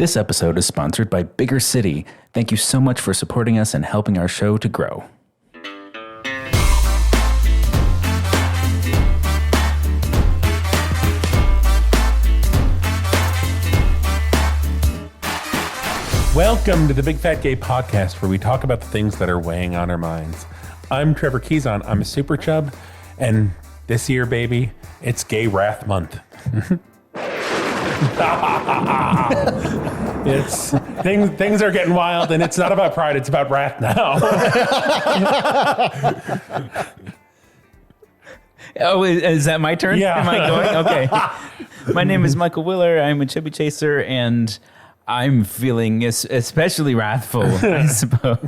This episode is sponsored by Bigger City. Thank you so much for supporting us and helping our show to grow. Welcome to the Big Fat Gay Podcast, where we talk about the things that are weighing on our minds. I'm Trevor Keyson. I'm a super chub, and this year, baby, it's Gay Wrath Month. It's things are getting wild, and it's not about pride; it's about wrath now. Oh, is that my turn? Yeah. Am I going? Okay. My name is Michael Willer. I'm a chubby chaser, and I'm feeling especially wrathful, I suppose.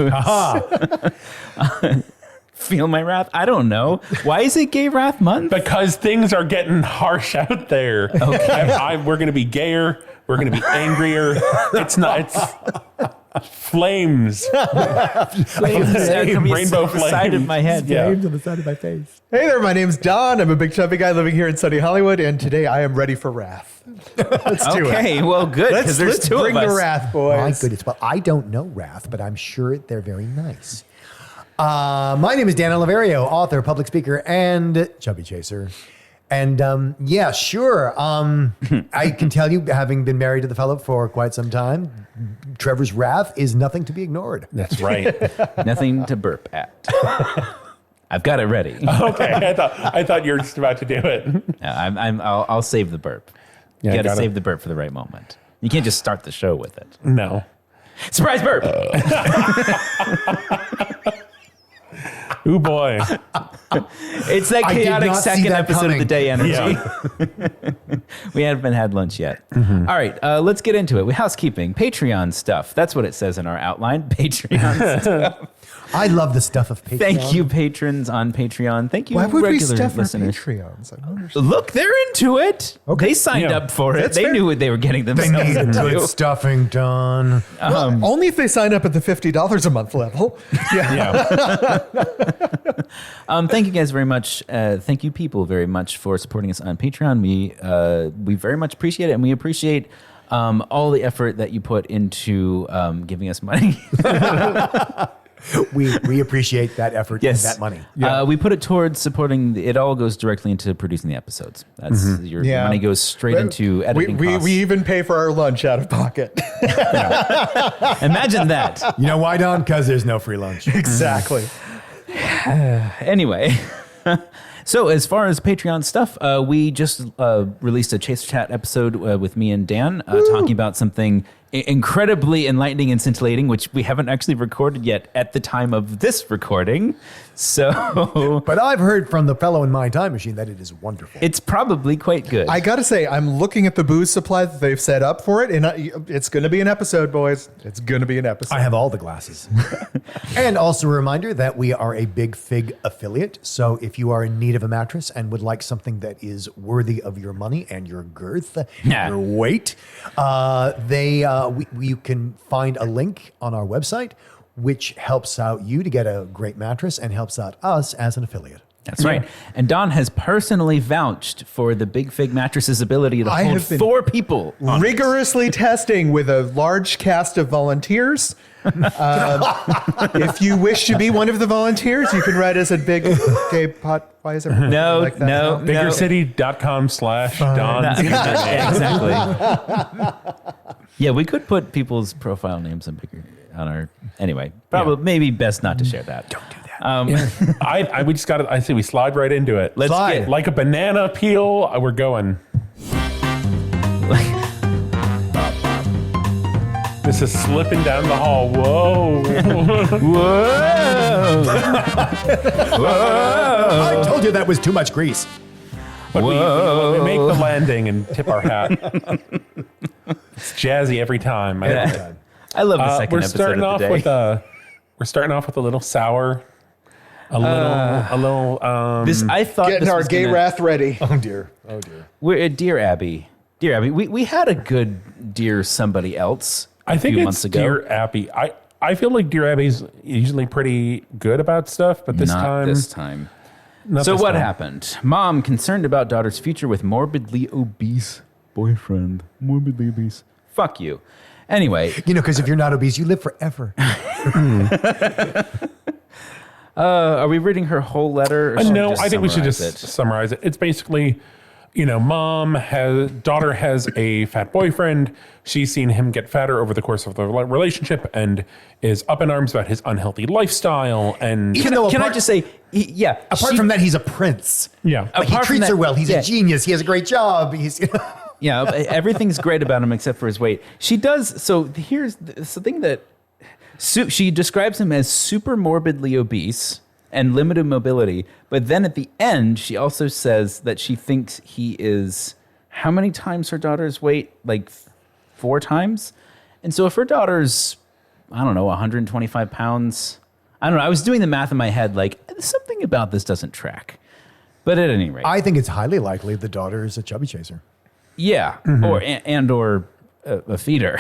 Feel my wrath? I don't know. Why is it Gay Wrath Month? Because things are getting harsh out there. Okay. We're going to be gayer. We're going to be angrier. It's flames. Rainbow flames. Side of my head. Yeah. Flames on the side of my face. Hey there, my name's Don. I'm a big chubby guy living here in sunny Hollywood, and today I am ready for wrath. Let's do it. Okay, well, good, because there's two of us. Bring the wrath, boys. My goodness. Well, I don't know wrath, but I'm sure they're very nice. My name is Dan Oliverio, author, public speaker, and chubby chaser. And yeah, sure. I can tell you, having been married to the fellow for quite some time, Trevor's wrath is nothing to be ignored. That's right. Nothing to burp at. I've got it ready. Okay, I thought you were just about to do it. I'll save the burp. You Yeah, got to gotta- save the burp for the right moment. You can't just start the show with it. No. Surprise burp! Ooh boy. It's that I did chaotic not see second that episode of coming. the day energy. Yeah. We haven't had lunch yet. All right, let's get into it. Housekeeping, Patreon stuff. That's what it says in our outline. Patreon stuff. I love the stuff of Patreon. Thank you, patrons on Patreon. Thank you, Why would we regular stuff our listeners. Patreons? I don't understand. Look, they're into it. Okay. They signed Yeah. up for it. That's They fair. knew what they were getting They themselves need into. good stuffing done. Well, only if they sign up at the $50 a month level. Yeah. Thank you guys very much. Thank you, people, very much for supporting us on Patreon. We very much appreciate it, and we appreciate all the effort that you put into giving us money. We appreciate that effort and that money. We put it towards supporting. It all goes directly into producing the episodes. That's your Yeah. money goes straight into editing we costs. even pay for our lunch out of pocket. Imagine that. You know why, Don? Because there's no free lunch. Exactly. Anyway, so as far as Patreon stuff, we just released a Chaser Chat episode with me and Dan talking about something incredibly enlightening and scintillating, which we haven't actually recorded yet at the time of this recording. So But I've heard from the fellow in my time machine that it is wonderful. it's probably quite good. I got to say, I'm looking at the booze supply that they've set up for it, and it's going to be an episode, boys. It's going to be an episode. I have all the glasses. And also a reminder that we are a Big Fig affiliate. So if you are in need of a mattress and would like something that is worthy of your money and your girth, your weight, you can find a link on our website, which helps out you to get a great mattress and helps out us as an affiliate. That's right. And Don has personally vouched for the Big Fig mattress's ability to I hold have been 4 people on it. rigorously testing with a large cast of volunteers. If you wish to be one of the volunteers, you can write us at Big Gay Pot. Why is it No, like that? no. Biggercity.com/Don's username. Exactly. Yeah, we could put people's profile names on our. Anyway, probably maybe best not to share that. Don't do that. We just got to. I say we slide right into it. Let's Slide. get Like a banana peel. We're going. This is slipping down the hall. Whoa. I told you that was too much grease. But we make the landing and tip our hat. It's jazzy every time. I love the second We're episode starting of off the day. with we're starting off with a little sour, a little. I thought Getting this our was gay gonna- wrath ready. Oh dear. Oh dear. We're Dear Abby. We had a good Dear Somebody Else. I think few it's months ago. Dear Abby. I feel like Dear Abby's usually pretty good about stuff, but this Not this time. So what happened? Mom, concerned about daughter's future with morbidly obese boyfriend. Morbidly obese. Fuck you. Anyway, Because if you're not obese, you live forever. are we reading her whole letter? Or should we No, just I think we should summarize just summarize it. It's basically, daughter has a fat boyfriend. She's seen him get fatter over the course of the relationship and is up in arms about his unhealthy lifestyle. And Even though Can I apart- just say, Apart from that, he's a prince. yeah, Like, he Apart from treats her that- well. He's yeah. a genius. He has a great job. He's yeah, everything's great about him except for his weight. She does. So here's the thing that she describes him as super morbidly obese and limited mobility. But then at the end, she also says that she thinks he is how many times her daughter's weight? Like 4 times. And so if her daughter's, I don't know, 125 pounds, I don't know. I was doing the math in my head, like something about this doesn't track. But at any rate, I think it's highly likely the daughter is a chubby chaser. yeah, or a feeder.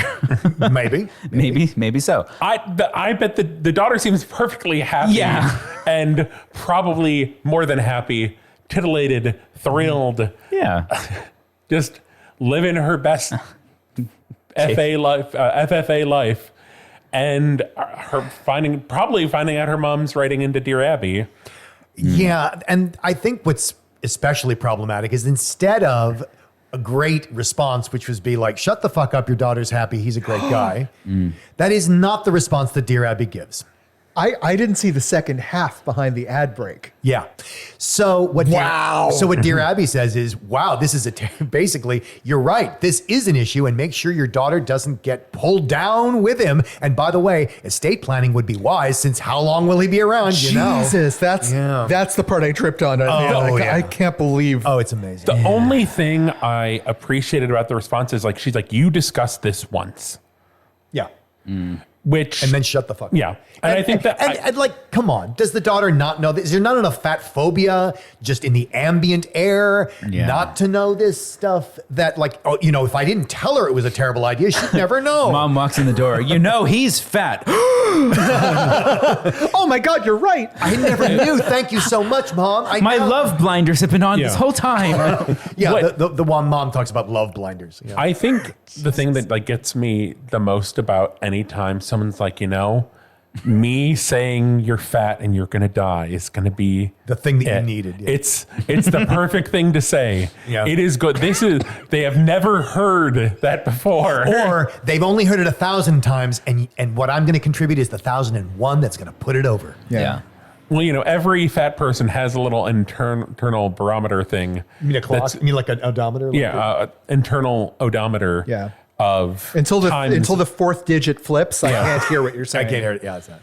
Maybe. maybe so. I bet the daughter seems perfectly happy Yeah. and probably more than happy, titillated, thrilled, Yeah. just living her best FFA life, and her probably finding out her mom's writing into Dear Abby. Yeah. And I think what's especially problematic is instead of a great response, which was be like, shut the fuck up, your daughter's happy, he's a great guy. That is not the response that Dear Abby gives. I didn't see the second half behind the ad break. Yeah. So what Dear Abby says is, wow, this is basically, you're right. This is an issue, and make sure your daughter doesn't get pulled down with him. And by the way, estate planning would be wise, since how long will he be around? Jesus, that's the part I tripped on. I can't believe. Oh, it's amazing. The only thing I appreciated about the response is she's like, you discussed this once, Yeah. which And then shut the fuck up. yeah, and I think that And come on, does the daughter not know this? Is there not enough fat phobia just in the ambient air not to know this stuff that if I didn't tell her it was a terrible idea, she'd never know. Mom walks in the door. He's fat. Oh my God, you're right. I never knew. Thank you so much, Mom. My love blinders have been on this whole time. Yeah, the one mom talks about love blinders. Yeah. I think the thing that gets me the most about any time someone's like, me saying you're fat and you're gonna die is gonna be The thing that you needed. Yeah. It's the perfect thing to say. Yeah. It is good. They have never heard that before. Or they've only heard it 1,000 times, and what I'm going to contribute is the 1,001 that's going to put it over. Yeah. Well, every fat person has a little internal barometer thing. You mean a clock? You mean like an odometer? Internal odometer. Yeah. Of Until the times. fourth digit flips, I can't hear what you're saying. I can't hear it. Yeah, it's that.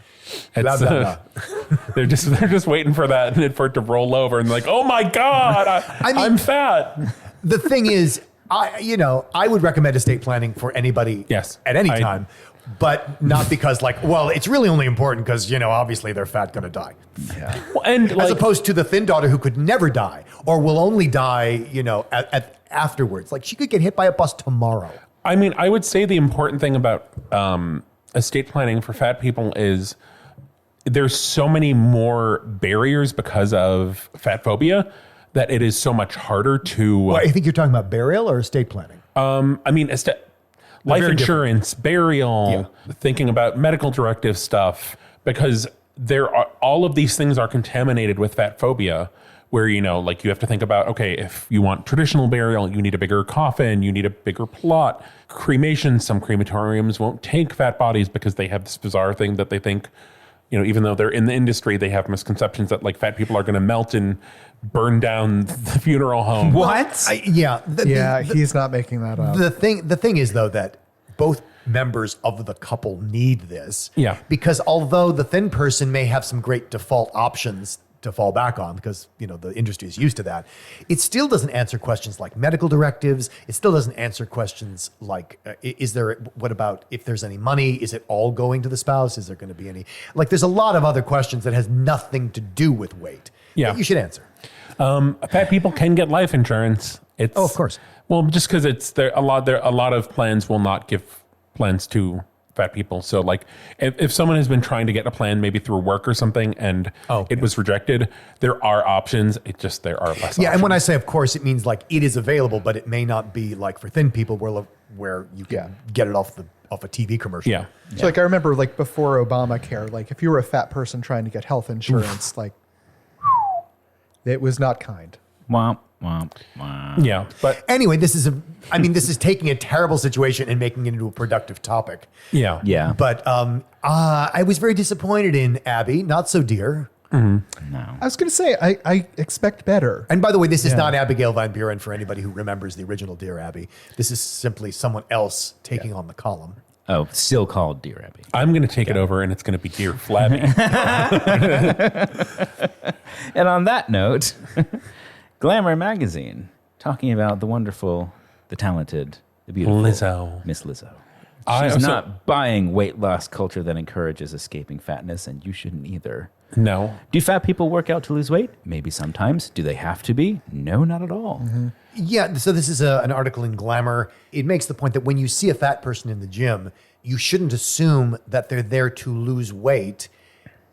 It's, they're just waiting for for it to roll over and like, oh my God, I'm fat. The thing is, I would recommend estate planning for anybody Yes. at any time, but not because it's really only important because, obviously they're fat going to die. Well, and As opposed to the thin daughter who could never die or will only die, afterwards. Like she could get hit by a bus tomorrow. I mean, I would say the important thing about estate planning for fat people is there's so many more barriers because of fat phobia that it is so much harder to. Well, I think you're talking about burial or estate planning. Life insurance, burial, thinking about medical directive stuff, because all of these things are contaminated with fat phobia. Where, you have to think about, okay, if you want traditional burial, you need a bigger coffin, you need a bigger plot. Cremation, some crematoriums won't take fat bodies because they have this bizarre thing that they think, even though they're in the industry, they have misconceptions that fat people are going to melt and burn down the funeral home. What? He's not making that up. The thing is, though, that both members of the couple need this. Yeah. Because although the thin person may have some great default options to fall back on because, the industry is used to that, it still doesn't answer questions like medical directives. It still doesn't answer questions like, what about if there's any money? Is it all going to the spouse? Is there going to be any, there's a lot of other questions that has nothing to do with weight that you should answer. Fat people can get life insurance. Of course. Well, just because a lot of plans will not give plans to fat people. So like if someone has been trying to get a plan maybe through work or something and it was rejected, there are options. There are less options. And when I say of course, it means like it is available, but it may not be like for thin people where you can get it off a TV commercial. Yeah. So like I remember like before Obamacare, like if you were a fat person trying to get health insurance, like it was not kind. Womp, womp, womp. Yeah. But Anyway, this is taking a terrible situation and making it into a productive topic. yeah. Yeah. But I was very disappointed in Abby, not so dear. No. I was going to say, I expect better. And by the way, this is not Abigail Van Buren for anybody who remembers the original Dear Abby. This is simply someone else taking on the column. Oh, still called Dear Abby. I'm going to take it over and it's going to be Dear Flabby. And on that note, Glamour Magazine, talking about the wonderful, the talented, the beautiful Lizzo. Miss Lizzo. I- She's so- not buying weight loss culture that encourages escaping fatness, and you shouldn't either. No. Do fat people work out to lose weight? Maybe sometimes. Do they have to be? No, not at all. Yeah, so this is an article in Glamour. It makes the point that when you see a fat person in the gym, you shouldn't assume that they're there to lose weight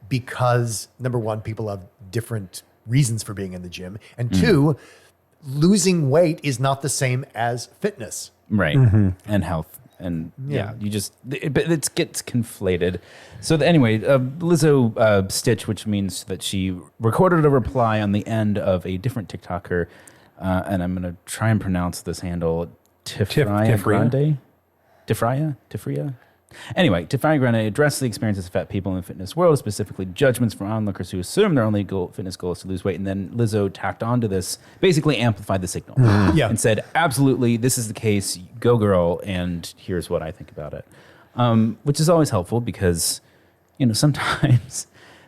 because, number one, people have different reasons for being in the gym. And two, losing weight is not the same as fitness. Right. And health. And but it gets conflated. So anyway, Lizzo Stitch, which means that she recorded a reply on the end of a different TikToker, and I'm going to try and pronounce this handle, Tifraya Grande? Tifraya? Anyway, Tifraya Grande addressed the experiences of fat people in the fitness world, specifically judgments from onlookers who assume their only fitness goal is to lose weight. And then Lizzo tacked onto this, basically amplified the signal. And said, absolutely, this is the case, go girl, and here's what I think about it. Which is always helpful because,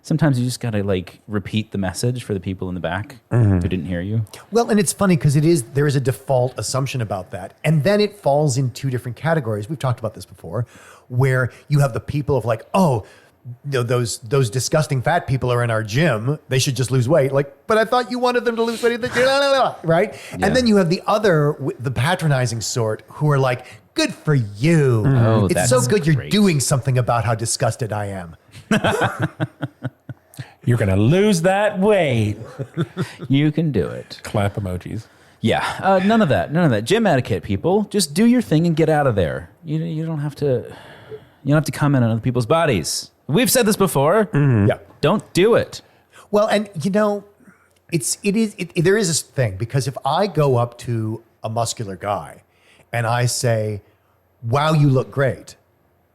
sometimes you just got to like repeat the message for the people in the back who didn't hear you. Well, and it's funny because there is a default assumption about that. And then it falls in two different categories. We've talked about this before, where you have the people of like, oh, those disgusting fat people are in our gym. They should just lose weight. Like, but I thought you wanted them to lose weight. Right? Yeah. And then you have the patronizing sort who are like, good for you. Oh, it's that's so good you're great. doing something about how disgusted I am. You're going to lose that weight. You can do it. Clap emojis. Yeah, none of that. Gym etiquette, people. Just do your thing and get out of there. You don't have to comment on other people's bodies. We've said this before. Yeah. Don't do it. Well, and there is this thing because if I go up to a muscular guy and I say, wow, you look great,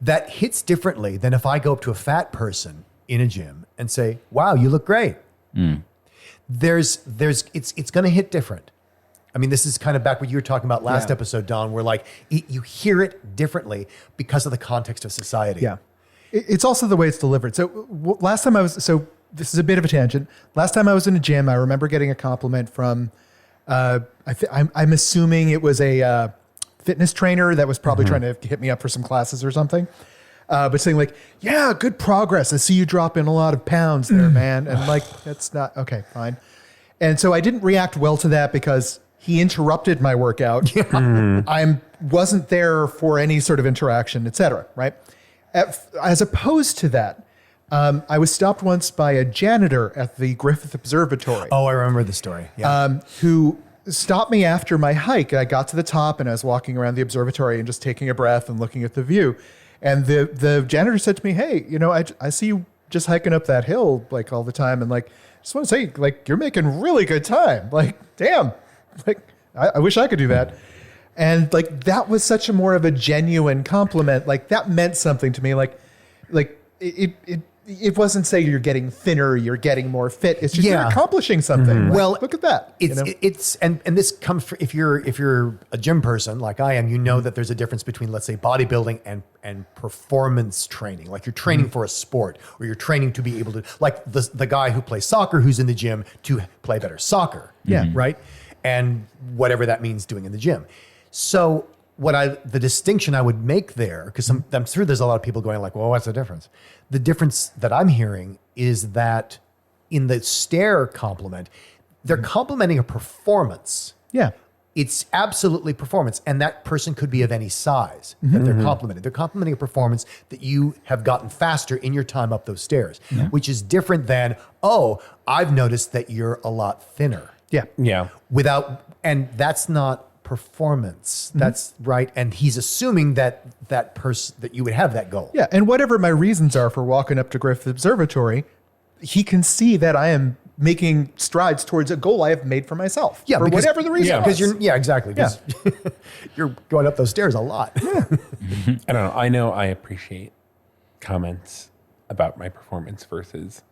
that hits differently than if I go up to a fat person in a gym and say, wow, you look great. It's going to hit different. I mean, this is kind of back what you were talking about last episode, Don, where like you hear it differently because of the context of society. Yeah. It's also the way it's delivered. So last time this is a bit of a tangent. Last time I was in a gym, I remember getting a compliment from, I'm assuming it was a fitness trainer that was probably trying to hit me up for some classes or something. But saying like, yeah, good progress. I see you drop in a lot of pounds there, man. And like, that's not, okay, fine. And so I didn't react well to that because he interrupted my workout. I wasn't there for any sort of interaction, et cetera, right? As opposed to that, I was stopped once by a janitor at the Griffith Observatory. Oh, I remember the story. Yeah. Who stopped me after my hike. I got to the top and I was walking around the observatory and just taking a breath and looking at the view. And the janitor said to me, hey, I see you just hiking up that hill like all the time. And like, just want to say, like, you're making really good time. Like, damn, like, I wish I could do that. And like, that was such a more of a genuine compliment. Like that meant something to me. Like it wasn't saying you're getting thinner, you're getting more fit. It's just you're accomplishing something. Like, Well, look at that. It's and this comes for, if you're a gym person like I am, you know that there's a difference between, let's say, bodybuilding and performance training. Like you're training for a sport, or you're training to be able to, like the guy who plays soccer who's in the gym to play better soccer. Yeah. Right. And whatever that means doing in the gym. So the distinction I would make there, because I'm sure there's a lot of people going like, well, what's the difference? The difference that I'm hearing is that in the stare compliment, they're complimenting a performance. Yeah. it's absolutely performance. And that person could be of any size that they're complimenting. They're complimenting a performance that you have gotten faster in your time up those stairs, which is different than, oh, I've noticed that you're a lot thinner. Yeah. And that's not performance. That's right. And he's assuming that you would have that goal. Yeah, and whatever my reasons are for walking up to Griffith Observatory, he can see that I am making strides towards a goal I have made for myself. Yeah, for whatever the reason. Because was. exactly. Because you're going up those stairs a lot. I don't know. I know I appreciate comments about my performance versus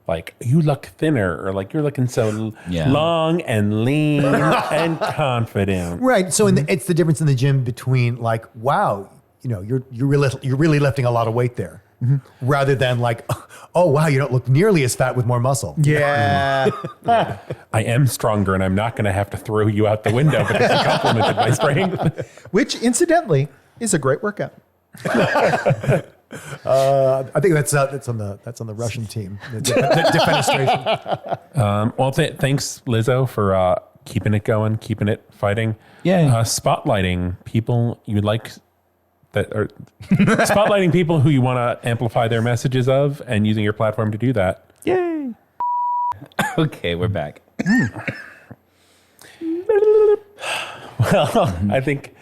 like, you look thinner, or like, you're looking so long and lean and confident. Right. So it's the difference in the gym between like, wow, you're really lifting a lot of weight there. Rather than like, oh, wow, you don't look nearly as fat with more muscle. Yeah. I am stronger, and I'm not going to have to throw you out the window because you complimented my strength. Which, incidentally, is a great workout. I think that's on the Russian team, the defenestration. Well, thanks, Lizzo, for keeping it going, keeping it fighting. Yay. Spotlighting people you like that are spotlighting people who you want to amplify their messages of, and using your platform to do that. Yay. Okay, we're back. Well, I think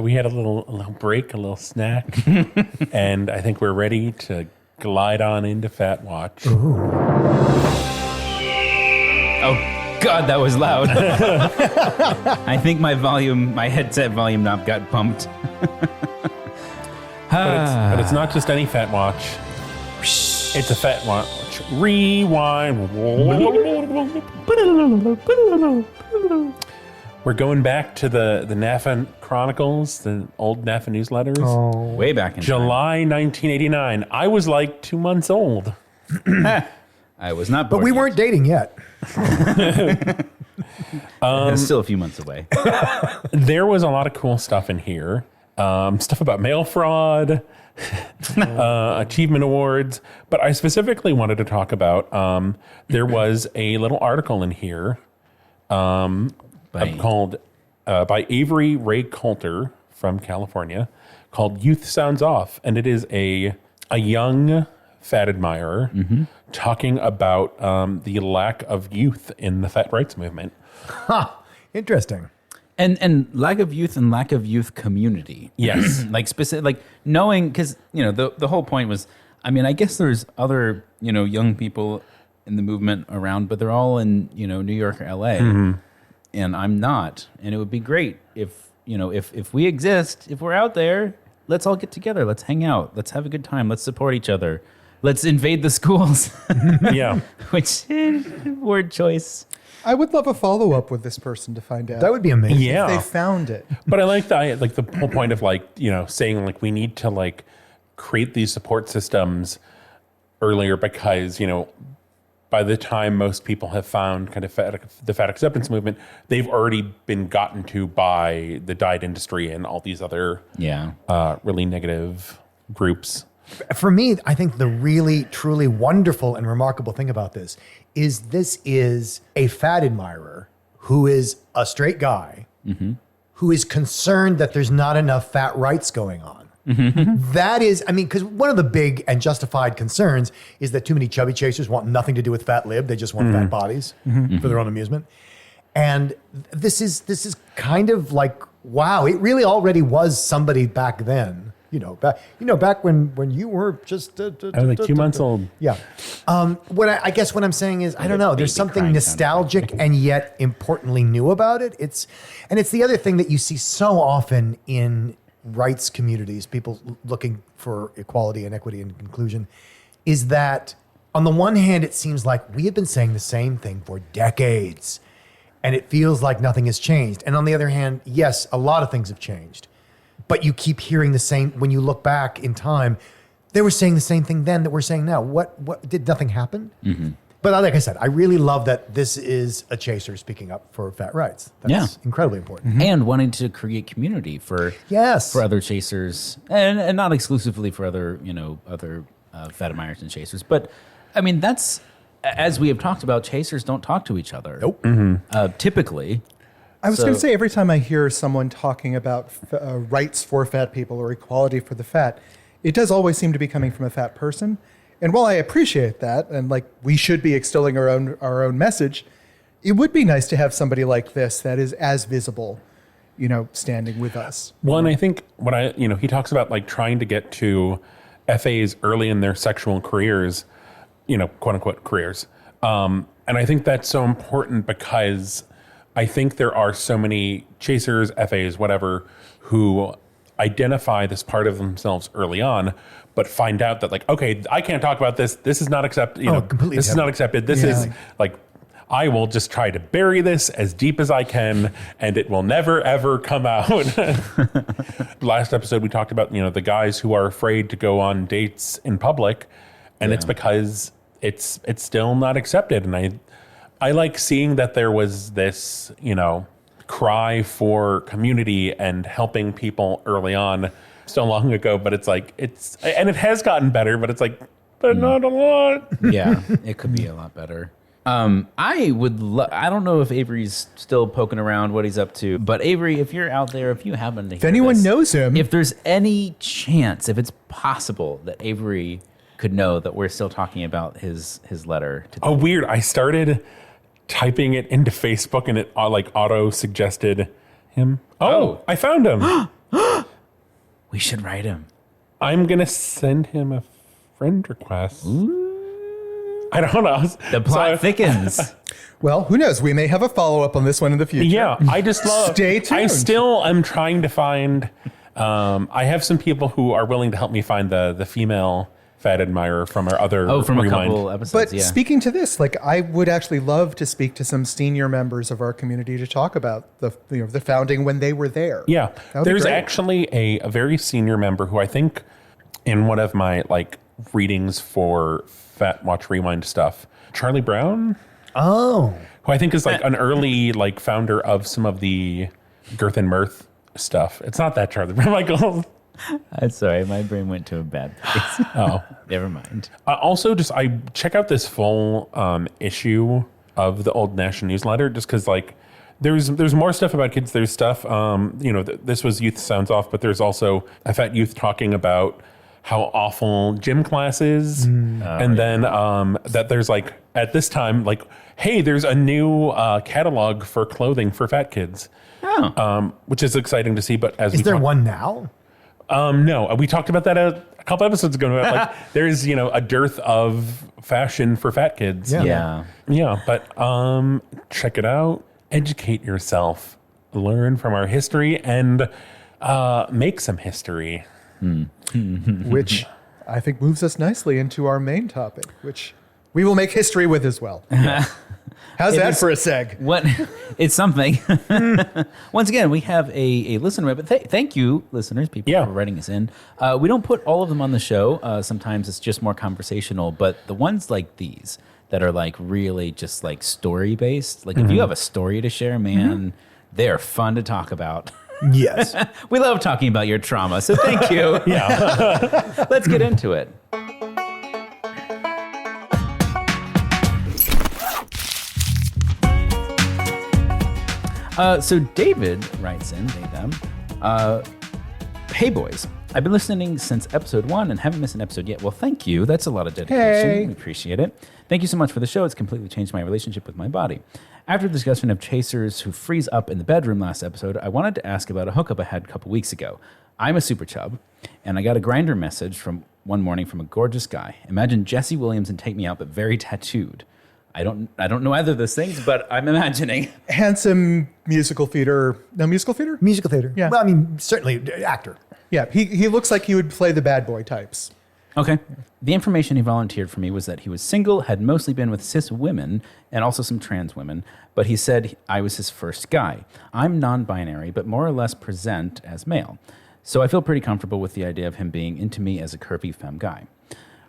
we had a little break, a little snack, and I think we're ready to glide on into Fat Watch. Oh, God, that was loud. I think my headset volume knob got bumped. But it's not just any Fat Watch. It's a Fat Watch. Rewind. We're going back to the NAFA Chronicles, the old NAFA newsletters. Way back in July 1989. I was like 2 months old. I was not But born we yet. weren't dating yet. It's still a few months away. There was a lot of cool stuff in here. Stuff about mail fraud, achievement awards. But I specifically wanted to talk about, there was a little article in here called by Avery Ray Coulter from California called Youth Sounds Off. And it is a young fat admirer talking about the lack of youth in the fat rights movement. Interesting. And lack of youth and lack of youth community. Yes. Like specific, like knowing, because, the whole point was, I mean, I guess there's other, young people in the movement around, but they're all in, New York or LA. And I'm not. And it would be great if we exist, if we're out there, let's all get together. Let's hang out. Let's have a good time. Let's support each other. Let's invade the schools. Yeah. Which word choice. I would love a follow-up with this person to find out. That would be amazing. Yeah. If they found it. But I like the whole point of saying like we need to like create these support systems earlier because, by the time most people have found kind of the fat acceptance movement, they've already been gotten to by the diet industry and all these other really negative groups. For me, I think the really, truly wonderful and remarkable thing about this is a fat admirer who is a straight guy who is concerned that there's not enough fat rights going on. That is, because one of the big and justified concerns is that too many chubby chasers want nothing to do with fat lib. They just want fat bodies for their own amusement. And this is kind of like, wow, it really already was somebody back then. Back when you were just I was like 2 months old. Yeah. I guess what I'm saying is, I don't know. There's something nostalgic and yet importantly new about it. It's the other thing that you see so often in rights communities, people looking for equality and equity and inclusion, is that on the one hand, it seems like we have been saying the same thing for decades and it feels like nothing has changed. And on the other hand, yes, a lot of things have changed. But you keep hearing the same, when you look back in time, they were saying the same thing then that we're saying now. What did nothing happen? But like I said, I really love that this is a chaser speaking up for fat rights. That's incredibly important. And wanting to create community for other chasers, and not exclusively for other fat admirers and chasers. But I mean, that's, as we have talked about, chasers don't talk to each other. Nope. Typically. I was going to say, every time I hear someone talking about rights for fat people or equality for the fat, it does always seem to be coming from a fat person. And while I appreciate that, and like we should be extolling our own message, it would be nice to have somebody like this that is as visible, standing with us. Well, and I think he talks about like trying to get to FAs early in their sexual careers, quote unquote careers. And I think that's so important because I think there are so many chasers, FAs, whatever, who identify this part of themselves early on, but find out that like, okay, I can't talk about this. This is not accepted. Completely this is not accepted. This is like, I will just try to bury this as deep as I can, and it will never ever come out. Last episode we talked about the guys who are afraid to go on dates in public, and it's because it's still not accepted. And I like seeing that there was this cry for community and helping people early on so long ago, but and it has gotten better, but it's like, but not a lot. Yeah, it could be a lot better. I don't know if Avery's still poking around what he's up to, but Avery, if you're out there, if you happen to hear if anyone this, knows him, if there's any chance, if it's possible that Avery could know that we're still talking about his letter to Oh, weird. I started typing it into Facebook and it auto suggested him. Oh, I found him. we should write him. I'm going to send him a friend request. I don't know. The plot thickens. well, who knows? We may have a follow-up on this one in the future. Yeah, I just love. Stay tuned. I still am trying to find. I have some people who are willing to help me find the female fat admirer from our other. From Rewind. a couple episodes. But speaking to this, I would actually love to speak to some senior members of our community to talk about the founding when they were there. Yeah, That would be there's great. actually a very senior member who I think in one of my readings for Fat Watch Rewind stuff, Charlie Brown. Oh. Who I think is an early founder of some of the Girth and Mirth stuff. It's not that Charlie Brown, Michael. I'm sorry, my brain went to a bad place. Oh, Never mind. also, I check out this full issue of the Old National Newsletter just because there's more stuff about kids. There's stuff this was Youth Sounds Off, but there's also a Fat Youth talking about how awful gym class is, and then that there's at this time hey, there's a new catalog for clothing for fat kids, which is exciting to see. But Is there one now? No, we talked about that a couple episodes ago. About there's a dearth of fashion for fat kids. Yeah. But check it out, educate yourself, learn from our history, and make some history. Which I think moves us nicely into our main topic, which we will make history with as well. How's that for a seg? What? It's something. Once again, we have a listener, but thank you, listeners, people for writing us in. We don't put all of them on the show. Sometimes it's just more conversational, but the ones like these that are really just story based, if you have a story to share, man, they're fun to talk about. Yes. We love talking about your trauma, so thank you. Let's get into it. So David writes in, hey boys, I've been listening since episode 1 and haven't missed an episode yet. Well, thank you. That's a lot of dedication. Hey. We appreciate it. Thank you so much for the show. It's completely changed my relationship with my body. After the discussion of chasers who freeze up in the bedroom last episode, I wanted to ask about a hookup I had a couple weeks ago. I'm a super chub, and I got a Grindr message from one morning from a gorgeous guy. Imagine Jesse Williams and Take Me Out, but very tattooed. I don't know either of those things, but I'm imagining. Handsome musical theater. No, musical theater? Musical theater. Yeah. Well, I mean, certainly actor. Yeah, he looks like he would play the bad boy types. Okay. The information he volunteered for me was that he was single, had mostly been with cis women and also some trans women, but he said I was his first guy. I'm non-binary, but more or less present as male. So I feel pretty comfortable with the idea of him being into me as a curvy femme guy.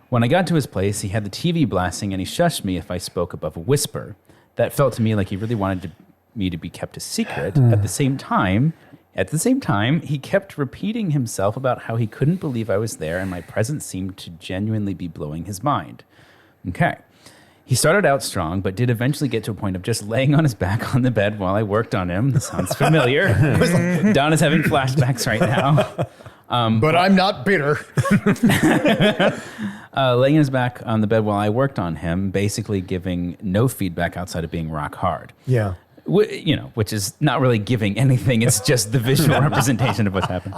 When I got to his place, he had the TV blasting and he shushed me if I spoke above a whisper. That felt to me like he really wanted me to be kept a secret. At the same time, he kept repeating himself about how he couldn't believe I was there and my presence seemed to genuinely be blowing his mind. Okay. He started out strong, but did eventually get to a point of just laying on his back on the bed while I worked on him. This sounds familiar. Don is having flashbacks right now. But I'm not bitter. Laying his back on the bed while I worked on him, basically giving no feedback outside of being rock hard. Yeah. Which is not really giving anything. It's just the visual representation of what's happened.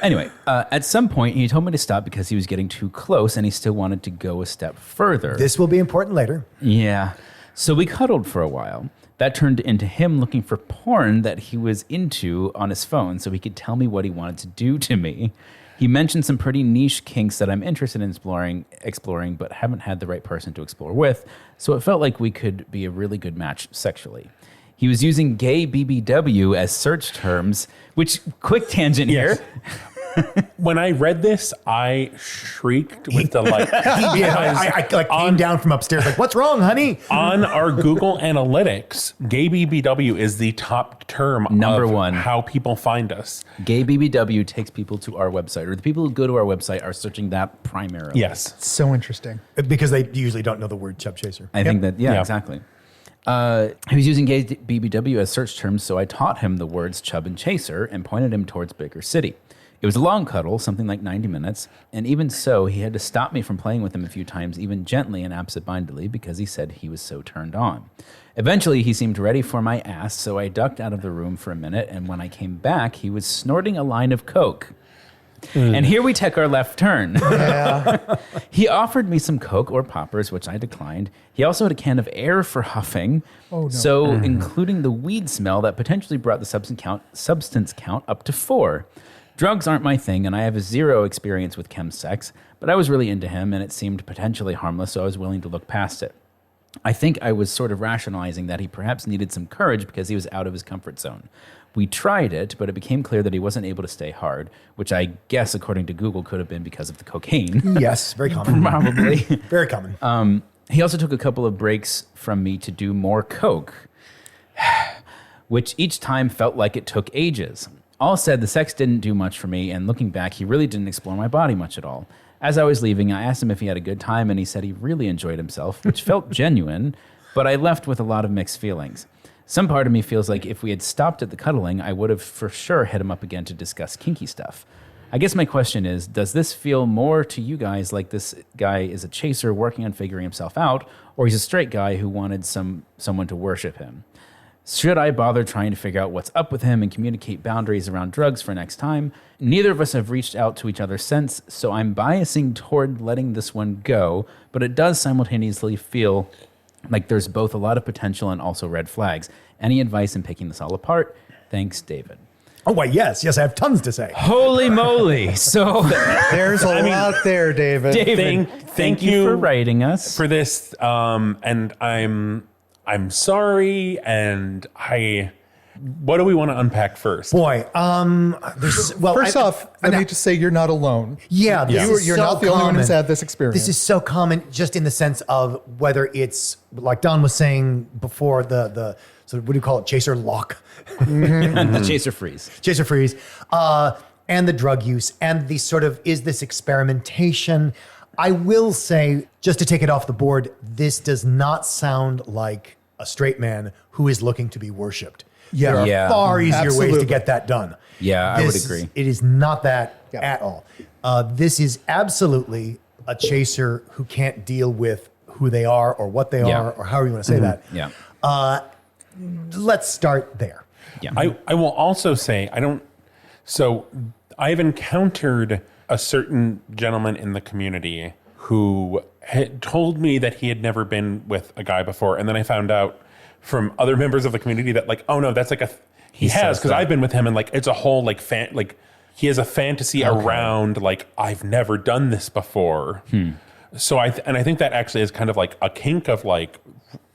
Anyway, at some point, he told me to stop because he was getting too close and he still wanted to go a step further. This will be important later. Yeah. So we cuddled for a while. That turned into him looking for porn that he was into on his phone so he could tell me what he wanted to do to me. He mentioned some pretty niche kinks that I'm interested in exploring, but haven't had the right person to explore with, so it felt like we could be a really good match sexually. He was using gay BBW as search terms, which, quick tangent Yes. here. When I read this, I shrieked with delight. I came down from upstairs like, what's wrong, honey? On our Google Analytics, gay BBW is the top term Number of one. how people find us. Gay BBW takes people to our website, or the people who go to our website are searching that primarily. Yes. So interesting. Because they usually don't know the word chub chaser. I think that, yeah, Yeah. exactly. He was using gay BBW as search terms, so I taught him the words chub and chaser and pointed him towards bigger city. It was a long cuddle, something like 90 minutes, and even so, he had to stop me from playing with him a few times, even gently and absentmindedly, because he said he was so turned on. Eventually, he seemed ready for my ass, so I ducked out of the room for a minute, and when I came back, he was snorting a line of coke. And here we take our left turn. He offered me some coke or poppers, which I declined. He also had a can of air for huffing, so including the weed smell that potentially brought the substance count up to 4. Drugs aren't my thing, and I have zero experience with chemsex, but I was really into him, and it seemed potentially harmless, so I was willing to look past it. I think I was sort of rationalizing that he perhaps needed some courage because he was out of his comfort zone. We tried it, but it became clear that he wasn't able to stay hard, which I guess, according to Google, could have been because of the cocaine. Yes, very common. Probably. Very common. He also took a couple of breaks from me to do more coke, which each time felt like it took ages. All said, the sex didn't do much for me, and looking back, he really didn't explore my body much at all. As I was leaving, I asked him if he had a good time, and he said he really enjoyed himself, which felt genuine, but I left with a lot of mixed feelings. Some part of me feels like if we had stopped at the cuddling, I would have for sure hit him up again to discuss kinky stuff. I guess my question is, does this feel more to you guys like this guy is a chaser working on figuring himself out, or he's a straight guy who wanted someone to worship him? Should I bother trying to figure out what's up with him and communicate boundaries around drugs for next time? Neither of us have reached out to each other since, so I'm biasing toward letting this one go, but it does simultaneously feel like there's both a lot of potential and also red flags. Any advice in picking this all apart? Thanks, David. Oh, why, yes. Yes, I have tons to say. Holy moly. So There's a lot there, David. David, thank you for writing us. For this, and I'm sorry, and what do we want to unpack first? Boy, First off, let me just say you're not alone. Yeah, You're not the only one who's had this experience. This is so common, just in the sense of whether it's like Don was saying before, the so what do you call it, chaser lock, The chaser freeze. chaser freeze, and the drug use, and the sort of is this experimentation. I will say, just to take it off the board, this does not sound like a straight man who is looking to be worshipped. Yeah. There are Yeah. far easier ways Absolutely. to get that done. Yeah, I would agree. It is not that Yeah. at all. This is absolutely a chaser who can't deal with who they are or what they Yeah. are or however you want to say that. Yeah. Let's start there. Yeah. I will also say, I've encountered a certain gentleman in the community who had told me that he had never been with a guy before. And then I found out from other members of the community that like, oh no, that's like he has, because I've been with him and like, it's a whole like he has a fantasy around like, I've never done this before. So I think that actually is kind of like a kink of like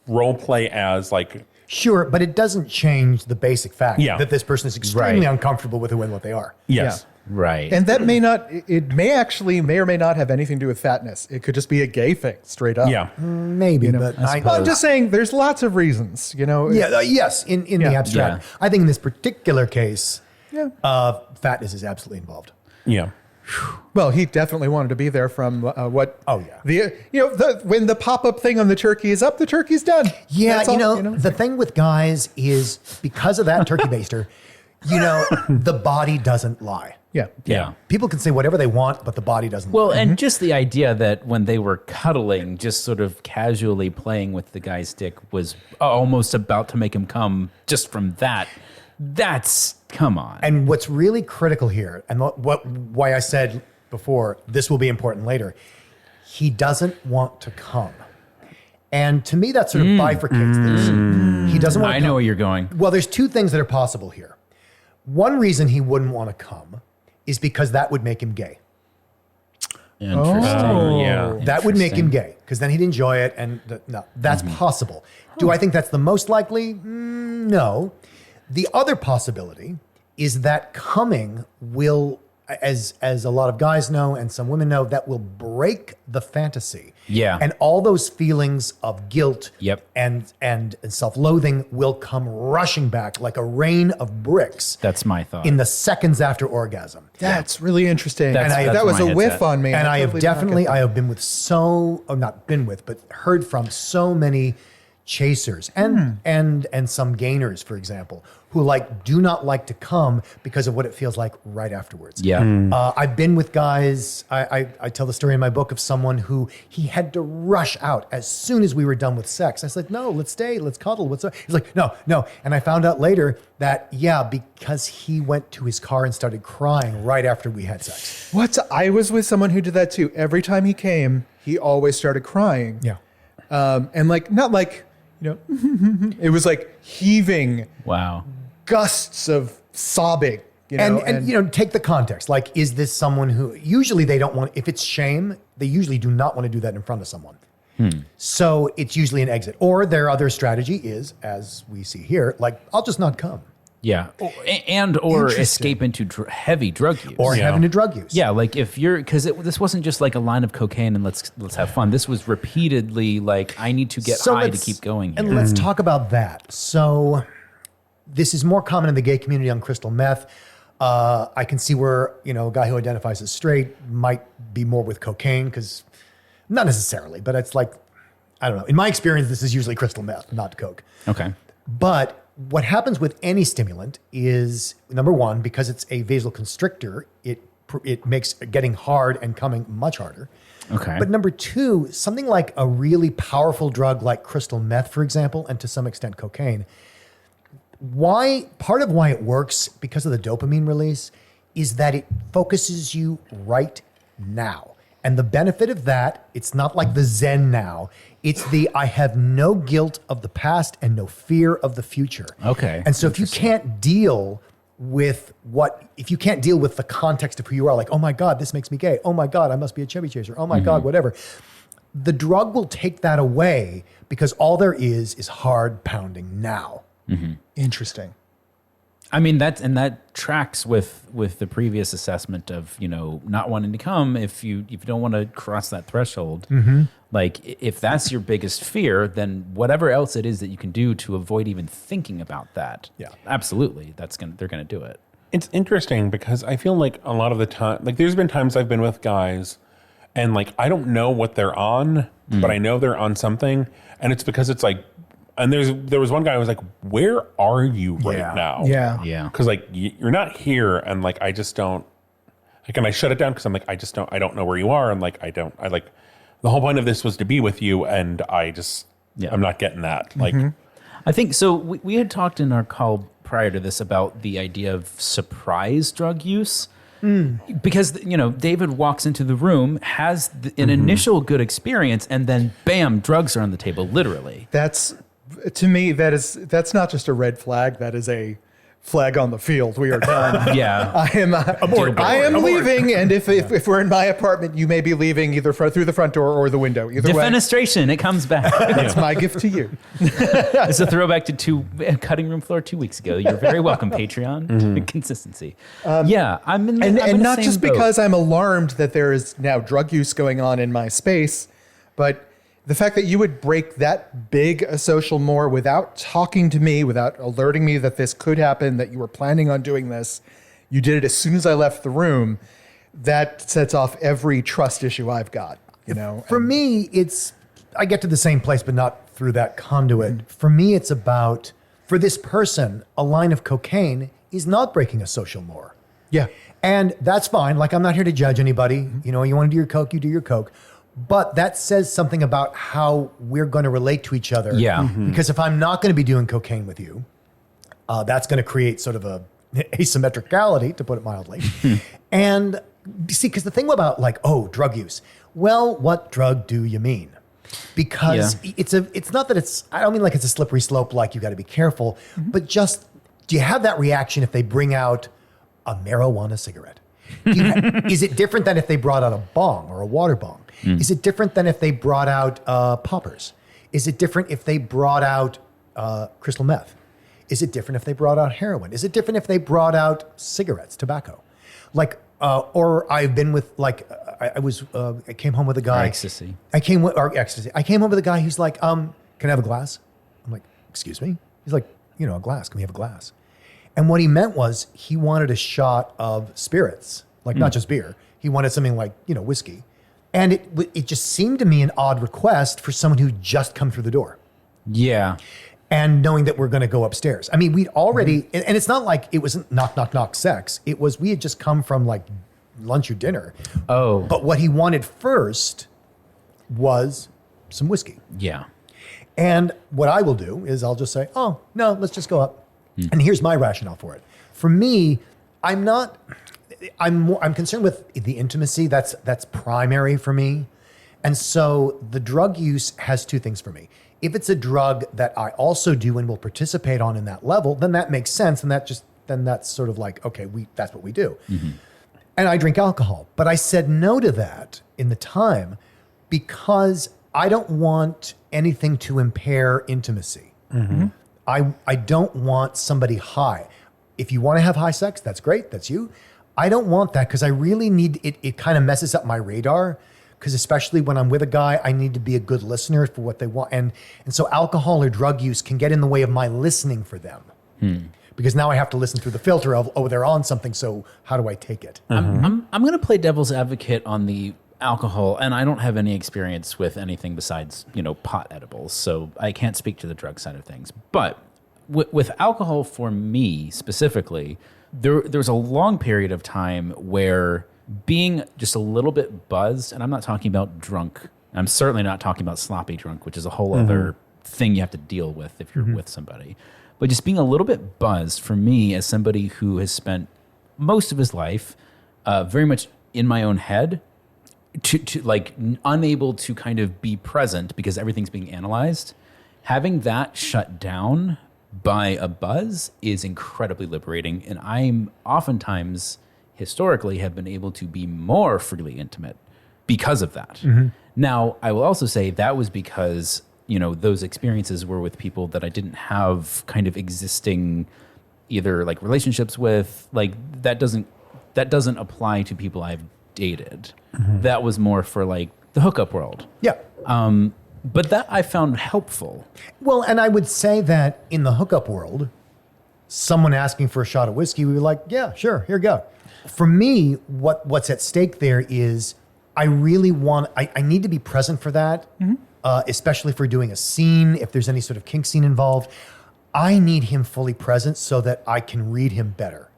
role play as like, Sure, but it doesn't change the basic fact Yeah. that this person is extremely Right. uncomfortable with who and what they are. yes. Right. And that may or may not have anything to do with fatness. It could just be a gay thing, straight up. Yeah. Maybe, but Well, I'm just saying there's lots of reasons, you know. yeah, yes, in the abstract. Yeah. I think in this particular case, Yeah. fatness is absolutely involved. Yeah. Well, he definitely wanted to be there from what? Oh, yeah. When the pop-up thing on the turkey is up, the turkey's done. Yeah, That's all, the thing with guys is because of that turkey baster, the body doesn't lie. Yeah. Yeah. People can say whatever they want, but the body doesn't lie. Well, and just the idea that when they were cuddling, just sort of casually playing with the guy's dick was almost about to make him come just from that. That's, come on. And what's really critical here, and why I said before, this will be important later, he doesn't want to come. And to me, that sort of bifurcates this. He doesn't want to come. I know where you're going. Well, there's two things that are possible here. One reason he wouldn't want to come is because that would make him gay. Interesting. Yeah. That would make him gay because then he'd enjoy it. And no, that's possible. Do I think that's the most likely? No. The other possibility is that coming will, as a lot of guys know and some women know, that will break the fantasy. Yeah. And all those feelings of guilt Yep. and self-loathing will come rushing back like a rain of bricks That's my thought. in the seconds after orgasm. That's really interesting. That's that was my a whiff headset. on me. And I have totally did not definitely, get that. I have been with not been with, but heard from so many chasers and some gainers, for example, who do not like to come because of what it feels like right afterwards. Yeah. I've been with guys. I tell the story in my book of someone who he had to rush out as soon as we were done with sex. I said, no, let's stay, let's cuddle. What's up? He's like, no. And I found out later that, because he went to his car and started crying right after we had sex. I was with someone who did that too. Every time he came, he always started crying. Yeah. And it was like heaving Wow. gusts of sobbing. And take the context. Is this someone who usually they don't want, if it's shame, they usually do not want to do that in front of someone. So it's usually an exit. Or their other strategy is, as we see here, I'll just not come. Yeah. Or escape into heavy drug use. Or having a drug use. Yeah, if you're, because this wasn't just like a line of cocaine and let's have fun. This was repeatedly I need to get high to keep going here. And let's talk about that. So this is more common in the gay community on crystal meth. I can see where, a guy who identifies as straight might be more with cocaine because, not necessarily, but it's I don't know. In my experience, this is usually crystal meth, not coke. Okay. But what happens with any stimulant is, number one, because it's a vasoconstrictor, it makes getting hard and coming much harder. Okay. But number two, something like a really powerful drug like crystal meth, for example, and to some extent cocaine, part of why it works because of the dopamine release is that it focuses you right now. And the benefit of that, it's not like the Zen now. It's I have no guilt of the past and no fear of the future. Okay. And so if you can't deal with the context of who you are, oh my God, this makes me gay. Oh my God, I must be a chubby chaser. Oh my God, whatever. The drug will take that away because all there is hard pounding now. Interesting. I mean, that tracks with the previous assessment of, not wanting to come if you don't want to cross that threshold. If that's your biggest fear, then whatever else it is that you can do to avoid even thinking about that. Yeah. Absolutely. They're going to do it. It's interesting because I feel like a lot of the time, there's been times I've been with guys and I don't know what they're on, but I know they're on something. And it's because it's and there was one guy who was like, where are you right now? Yeah. Yeah. Because you're not here. And I just don't, and I shut it down because I'm I don't know where you are. And the whole point of this was to be with you. And I'm not getting that. I think so. We had talked in our call prior to this about the idea of surprise drug use. Because, David walks into the room, has an initial good experience, and then bam, drugs are on the table, literally. To me, that's not just a red flag. That is a flag on the field. We are done. Yeah. I am leaving, and if we're in my apartment, you may be leaving either through the front door or the window. Either way, Defenestration, it comes back. that's my gift to you. It's a throwback to cutting room floor 2 weeks ago. You're very welcome, Patreon. Consistency. I'm in And not the just same boat. because I'm alarmed that there is now drug use going on in my space, but the fact that you would break that big a social more without talking to me, without alerting me that this could happen, that you were planning on doing this, you did it as soon as I left the room. that sets off every trust issue I've got, you know. For me, I get to the same place, but not through that conduit. For me, it's about, for this person, a line of cocaine is not breaking a social norm. Yeah. And that's fine. Like, I'm not here to judge anybody. You know, you want to do your coke, you do your coke. But that says something about how we're going to relate to each other. Yeah. Because if I'm not going to be doing cocaine with you, that's going to create sort of a asymmetricality, to put it mildly. And see, because the thing about like, oh, drug use. Well, what drug do you mean? Because it's not that it's, I don't mean like it's a slippery slope, like you got to be careful, but just, do you have that reaction if they bring out a marijuana cigarette? Is it different than if they brought out a bong or a water bong? Is it different than if they brought out poppers? Is it different if they brought out crystal meth? Is it different if they brought out heroin? Is it different if they brought out cigarettes, tobacco? Like, or I've been with like, I came home with a guy. Ecstasy. I came home with a guy who's like, can I have a glass? I'm like, excuse me? He's like, you know, a glass. Can we have a glass? And what he meant was he wanted a shot of spirits, like not just beer. He wanted something like, you know, whiskey. And it just seemed to me an odd request for someone who just come through the door. Yeah. And knowing that we're going to go upstairs. I mean, we'd already, and it's not like it was knock, knock, knock sex. It was, we had just come from like lunch or dinner. Oh. But what he wanted first was some whiskey. Yeah. And what I will do is I'll just say, oh, no, let's just go up. And here's my rationale for it. For me, I'm concerned with the intimacy. That's primary for me. And so the drug use has two things for me. If it's a drug that I also do and will participate on in that level, then that makes sense. And then that's sort of like, okay, that's what we do. And I drink alcohol. But I said no to that in the time because I don't want anything to impair intimacy. I don't want somebody high. If you want to have high sex, that's great. That's you. I don't want that because I really need it. It kind of messes up my radar because especially when I'm with a guy, I need to be a good listener for what they want. And so alcohol or drug use can get in the way of my listening for them. Because now I have to listen through the filter of, oh, they're on something. So how do I take it? I'm going to play devil's advocate on the alcohol, and I don't have any experience with anything besides, you know, pot edibles, so I can't speak to the drug side of things. But with alcohol, for me specifically, there's a long period of time where being just a little bit buzzed, and I'm not talking about drunk, I'm certainly not talking about sloppy drunk, which is a whole other thing you have to deal with if you're with somebody, but just being a little bit buzzed for me as somebody who has spent most of his life very much in my own head, to like unable to kind of be present because everything's being analyzed, having that shut down by a buzz is incredibly liberating. And I'm oftentimes historically have been able to be more freely intimate because of that. Now, I will also say that was because, you know, those experiences were with people that I didn't have kind of existing either like relationships with, like that doesn't apply to people I've dated. That was more for like the hookup world. Yeah. But that I found helpful. Well, and I would say that in the hookup world, someone asking for a shot of whiskey, we were like, yeah, sure, here you go. For me, what's at stake there is I really want, I need to be present for that, especially if we're doing a scene, if there's any sort of kink scene involved. I need him fully present so that I can read him better.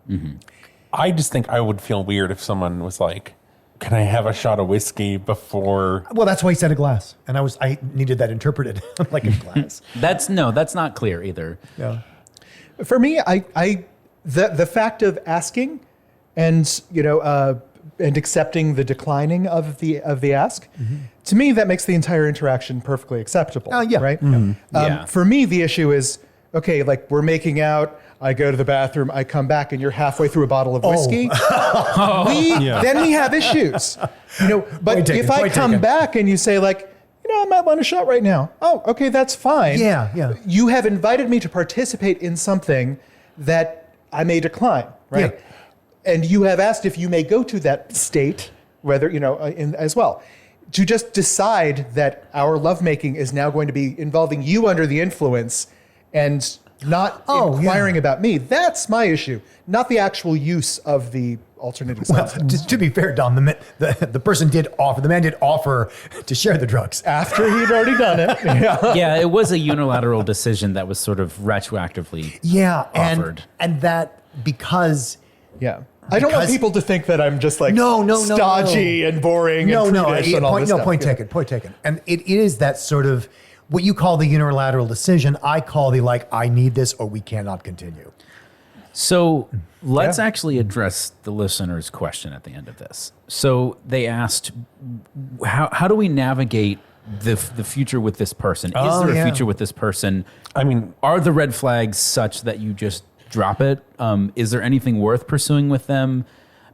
I just think I would feel weird if someone was like, can I have a shot of whiskey before? Well, that's why he said a glass. And I needed that interpreted like a glass. That's not clear either. Yeah. For me, the fact of asking and, you know, and accepting the declining of the ask, to me, that makes the entire interaction perfectly acceptable. Yeah. Right? Yeah. For me, the issue is, okay, like we're making out, I go to the bathroom, I come back, and you're halfway through a bottle of whiskey. Then we have issues. You know, but if I come back and you say like, you know, I might want a shot right now. Oh, okay, that's fine. Yeah. You have invited me to participate in something that I may decline, right? Yeah. And you have asked if you may go to that state, whether, you know, as well. To just decide that our lovemaking is now going to be involving you under the influence and not inquiring about me. That's my issue, not the actual use of the alternating Well, substance. to be fair, Don, the man did offer to share the drugs. After he'd already done it. Yeah. Yeah, it was a unilateral decision that was sort of retroactively offered. And that because Yeah. I don't want Because- people to think that I'm just like No. stodgy and boring and prudish and all this stuff. Point taken. And it is that sort of what you call the unilateral decision. I call the I need this or we cannot continue. So let's Yeah. actually address the listener's question at the end of this. So they asked, how do we navigate the future with this person? Is there a future with this person? I mean, Are the red flags such that you just drop it? Is there anything worth pursuing with them?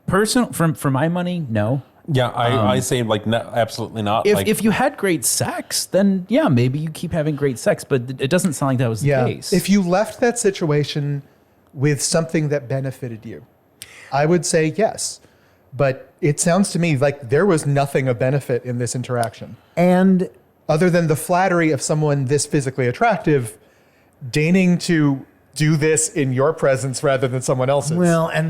For my money, no. yeah, I say no, absolutely not. If you had great sex, then yeah, maybe you keep having great sex, but it doesn't sound like that was the case. If you left that situation with something that benefited you, I would say yes. But it sounds to me like there was nothing of benefit in this interaction, And other than the flattery of someone this physically attractive deigning to do this in your presence rather than someone else's. they're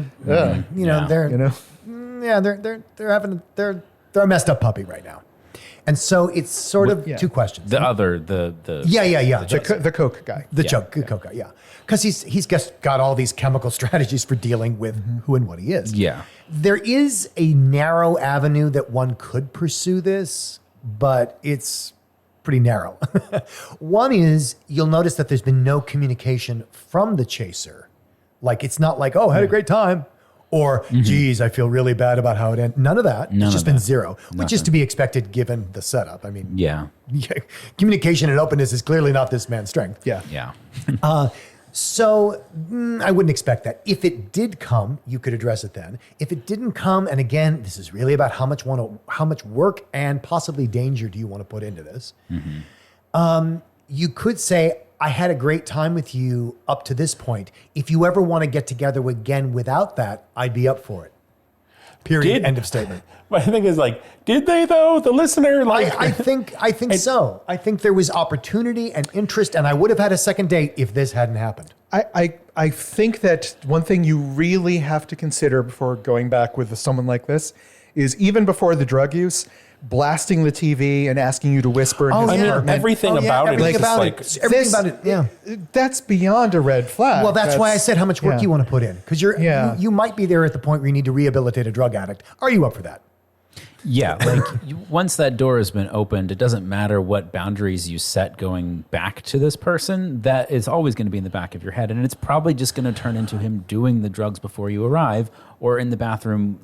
a messed up puppy right now. And so it's sort of two questions. The The Coke guy. The Coca, yeah. Because he's just got all these chemical strategies for dealing with who and what he is. Yeah. There is a narrow avenue that one could pursue this, but it's pretty narrow. One is you'll notice that there's been no communication from the chaser. Like it's not like, oh, I had a great time. Or, geez, I feel really bad about how it ended. None of that. It's just been zero, which is to be expected given the setup. I mean, communication and openness is clearly not this man's strength. Yeah. Yeah. So I wouldn't expect that. If it did come, you could address it then. If it didn't come, and again, this is really about how much work and possibly danger do you want to put into this. You could say, I had a great time with you up to this point. If you ever want to get together again without that, I'd be up for it. Period. End of statement. my thing is did they though? The listener I think so. I think there was opportunity and interest, and I would have had a second date if this hadn't happened. I think that one thing you really have to consider before going back with someone like this is even before the drug use, blasting the TV and asking you to whisper in his apartment. everything about it is just Everything about it, yeah. That's beyond a red flag. Well, that's why I said how much work you want to put in. Because you might be there at the point where you need to rehabilitate a drug addict. Are you up for that? Yeah, once that door has been opened, it doesn't matter what boundaries you set going back to this person. That is always going to be in the back of your head, and it's probably just going to turn into him doing the drugs before you arrive, or in the bathroom,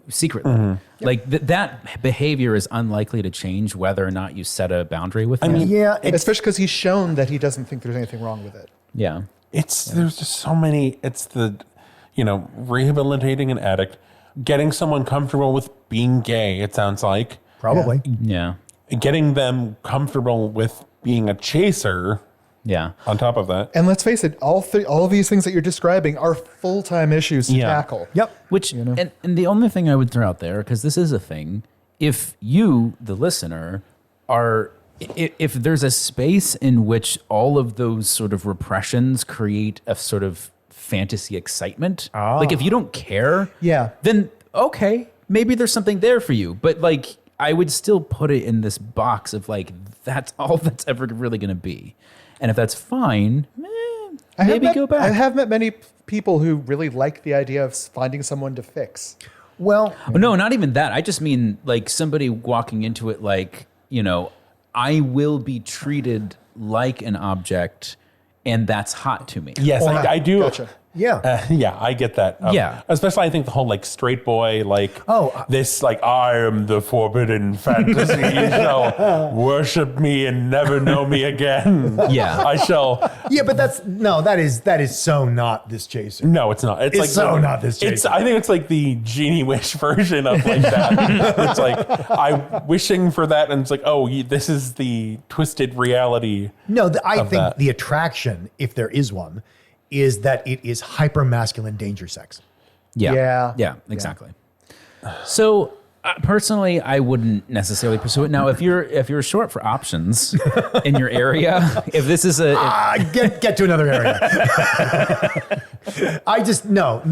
secretly. That behavior is unlikely to change whether or not you set a boundary with him. especially because he's shown that he doesn't think there's anything wrong with it. Yeah, there's just so many. It's the rehabilitating an addict, getting someone comfortable with being gay. It sounds like Probably. yeah, getting them comfortable with being a chaser. yeah. On top of that, And let's face it, all of these things that you're describing are full-time issues to tackle. Yep. Which and the only thing I would throw out there, because this is a thing, if you, the listener, if there's a space in which all of those sort of repressions create a sort of fantasy excitement, like if you don't care, then okay, maybe there's something there for you. But I would still put it in this box of that's all that's ever really going to be. And if that's fine, maybe go back. I have met many people who really like the idea of finding someone to fix. Well, no, not even that. I just mean somebody walking into it I will be treated like an object, and that's hot to me. yes, I do. Gotcha. yeah. I get that. Yeah. Especially I think the whole straight boy, this, I am the forbidden fantasy. You shall worship me and never know me again. Yeah. I shall. Yeah, but that is so not this chaser. No, it's not. It's so not this chaser. I think it's the Genie Wish version of that. It's I'm wishing for that, and it's this is the twisted reality. No, I think that. the attraction, if there is one, is that it is hyper masculine danger sex. Yeah. Yeah. Yeah, exactly. So Personally, I wouldn't necessarily pursue it. Now, if you're short for options in your area, if this is Get to another area. I just no.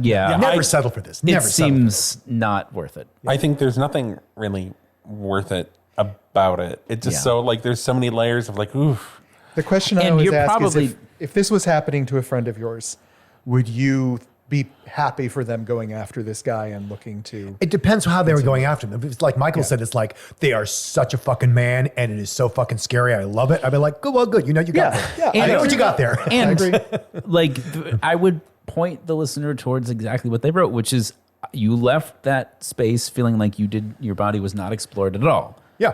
Yeah. Never settle for this. Never it seems not worth it. I think there's nothing really worth it about it. It's just so like there's so many layers of like, oof. The question I And always you're ask probably- is if this was happening to a friend of yours, would you be happy for them going after this guy and looking to... It depends how they were going after them. If it's like Michael said, it's like they are such a fucking man and it is so fucking scary. I love it. I'd be like, good, well, good. You know, you got there. Yeah, I know what you got there. And agree. I would point the listener towards exactly what they wrote, which is you left that space feeling like your body was not explored at all. Yeah.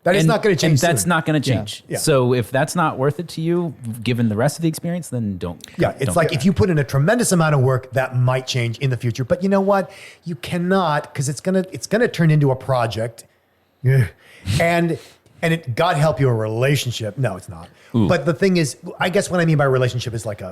That is not going to change. And that's soon. not going to change. Yeah. So if that's not worth it to you, given the rest of the experience, then don't. Yeah, it's don't like go. if you put in a tremendous amount of work, that might change in the future. But you know what? You cannot, because it's gonna turn into a project. Yeah. And it, God help you, a relationship. No, it's not. Ooh. But the thing is, I guess what I mean by relationship is like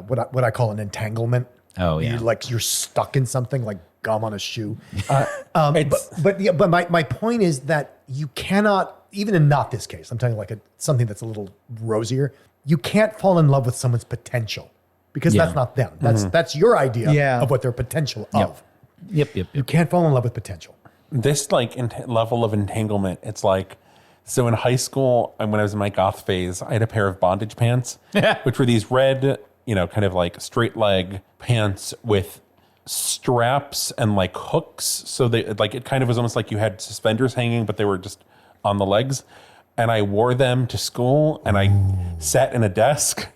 what I call an entanglement. Oh, yeah. You're stuck in something like gum on a shoe. It's- But my point is that you cannot, even in not this case, I'm telling you like something that's a little rosier, you can't fall in love with someone's potential because Yeah. that's not them. That's your idea Yeah. of what their potential Yep. of. Yep. You can't fall in love with potential. This like level of entanglement, it's like, so in high school and when I was in my goth phase, I had a pair of bondage pants, which were these red, kind of like straight leg pants with straps and like hooks. So they like, it kind of was almost like you had suspenders hanging, but they were just on the legs. And I wore them to school and I sat in a desk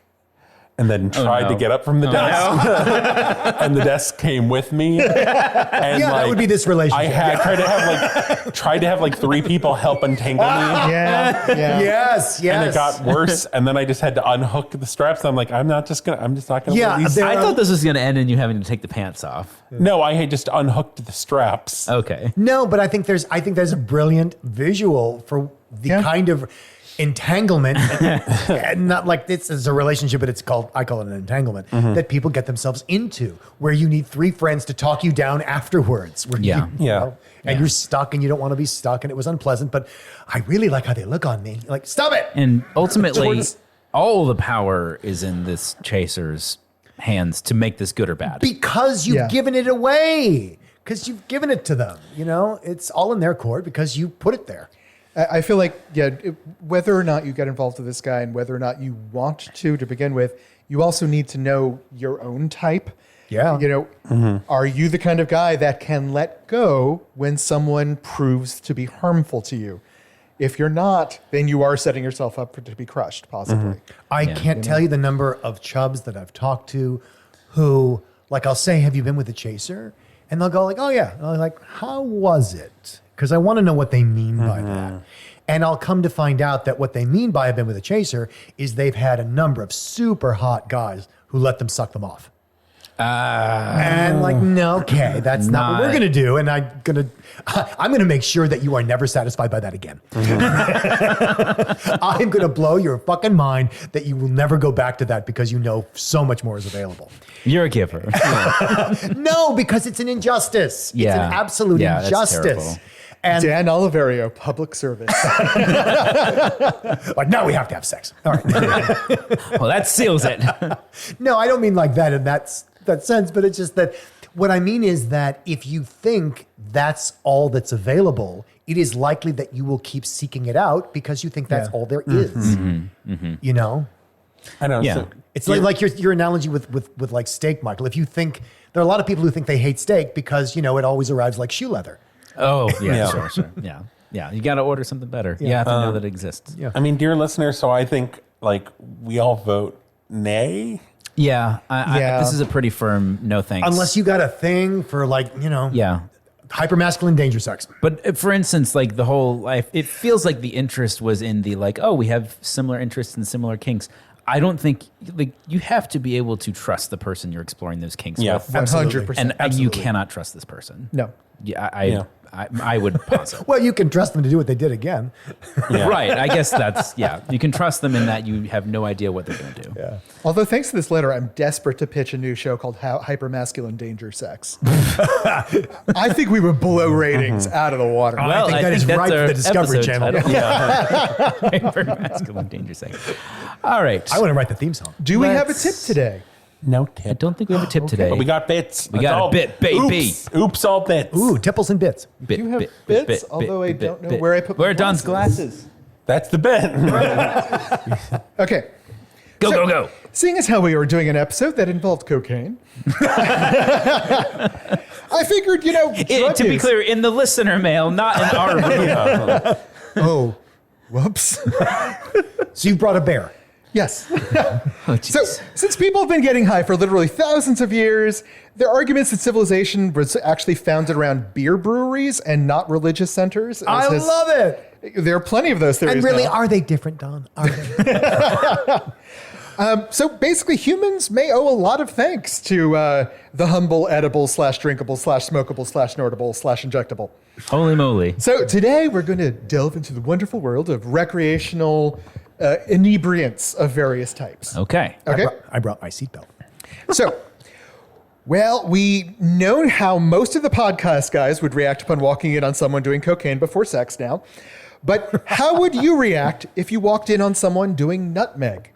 and then tried to get up from the desk. And the desk came with me. And That would be this relationship. I had tried to have like three people help untangle me. Yeah. Yes. And it got worse. And then I just had to unhook the straps. And I'm like, I'm just not gonna Yeah, wear these. there I are- thought this was going to end in you having to take the pants off. No, I had just unhooked the straps. Okay. No, but I think there's a brilliant visual for the kind of entanglement, and not like this is a relationship, but I call it an entanglement that people get themselves into, where you need three friends to talk you down afterwards. Where Yeah. and you're stuck and you don't want to be stuck, and it was unpleasant, but I really like how they look on me. Like, stop it. And ultimately, Towards- all the power is in this chaser's hands to make this good or bad. Because you've given it away. Because you've given it to them. It's all in their court because you put it there. I feel like, whether or not you get involved with this guy and whether or not you want to begin with, you also need to know your own type. Yeah. Are you the kind of guy that can let go when someone proves to be harmful to you? If you're not, then you are setting yourself up to be crushed, possibly. I can't tell you the number of chubs that I've talked to who, like, I'll say, have you been with a chaser? And they'll go like, oh yeah. And I'm like, how was it? Because I want to know what they mean by that. And I'll come to find out that what they mean by I've been with a chaser is they've had a number of super hot guys who let them suck them off. And like, no, okay, that's not what we're gonna do. And I'm gonna make sure that you are never satisfied by that again. I'm gonna blow your fucking mind that you will never go back to that because you know so much more is available. You're a giver. No, because it's an injustice. Yeah. It's an absolute Yeah, that's injustice. terrible. And Dan Oliverio, public service. like, now we have to have sex. All right. Well, that seals it. No, I don't mean like that in that sense, but it's just that what I mean is that if you think that's all that's available, it is likely that you will keep seeking it out because you think that's all there is. You know? I know. Yeah. So It's like your analogy with like steak, Michael. If you think there are a lot of people who think they hate steak because, it always arrives like shoe leather. Oh, yeah, Yeah. sure. Yeah. You got to order something better. You have to know that it exists. Yeah. I mean, dear listeners, so I think like we all vote nay. Yeah. Yeah. This is a pretty firm no thanks. Unless you got a thing for like, Yeah. hypermasculine danger sex. But for instance, like the whole life, it feels like the interest was in the like, oh, we have similar interests and similar kinks. I don't think like you have to be able to trust the person you're exploring those kinks Yeah. with. 100%. And you absolutely. cannot trust this person. No. Yeah, Yeah. I would posit. Well, you can trust them to do what they did again. Yeah. Right. I guess that's, you can trust them in that you have no idea what they're going to do. Yeah. Although, thanks to this letter, I'm desperate to pitch a new show called Hypermasculine Danger Sex. I think we would blow ratings out of the water. Well, I think I that think is that's right for our the Discovery episode Channel. title. Yeah. Hypermasculine danger sex. All right. I want to write the theme song. Do we have a Let's- tip today? No I tip. don't think we have a tip today. But we got bits. We got a bit, baby. Oops, all bits. Ooh, tipples and bits. Bit, You have bit, bits, bit, although I bit, don't know bit. where I put my Where are Don's glasses? That's the bit. Okay. Go, So- go, go. Seeing as how we were doing an episode that involved cocaine, I figured, drug To be use- clear, in the listener mail, not in our room. Oh, whoops. So you brought a bear. Yes. Oh, So, jeez. since people have been getting high for literally thousands of years, their arguments that civilization was actually founded around beer breweries and not religious centers. I love it. There are plenty of those theories. And really, now. are they different, Don? Are they? So basically, humans may owe a lot of thanks to the humble, edible, /drinkable, /smokable, /snortable, /injectable. Holy moly. So today we're going to delve into the wonderful world of recreational inebriants of various types. Okay. Okay. I brought my seatbelt. So, well, we know how most of the podcast guys would react upon walking in on someone doing cocaine before sex now. But how would you react if you walked in on someone doing nutmeg?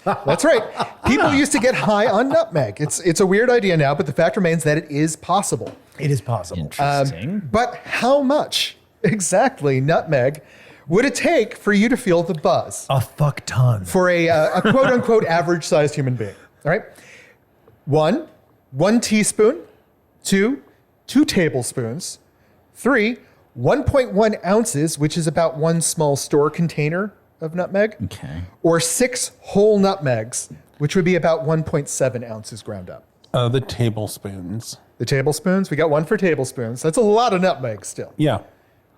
That's right. People used to get high on nutmeg. It's a weird idea now, but the fact remains that it is possible. It is possible. Interesting. But how much exactly nutmeg would it take for you to feel the buzz A fuck ton. for a quote unquote average sized human being? All right. 1 teaspoon. 2 tablespoons. 3 1.1 ounces, which is about 1 small store container of nutmeg. Okay. Or 6 whole nutmegs, which would be about 1.7 ounces ground up. The tablespoons. The tablespoons, we got 1 for tablespoons. That's a lot of nutmeg still. Yeah.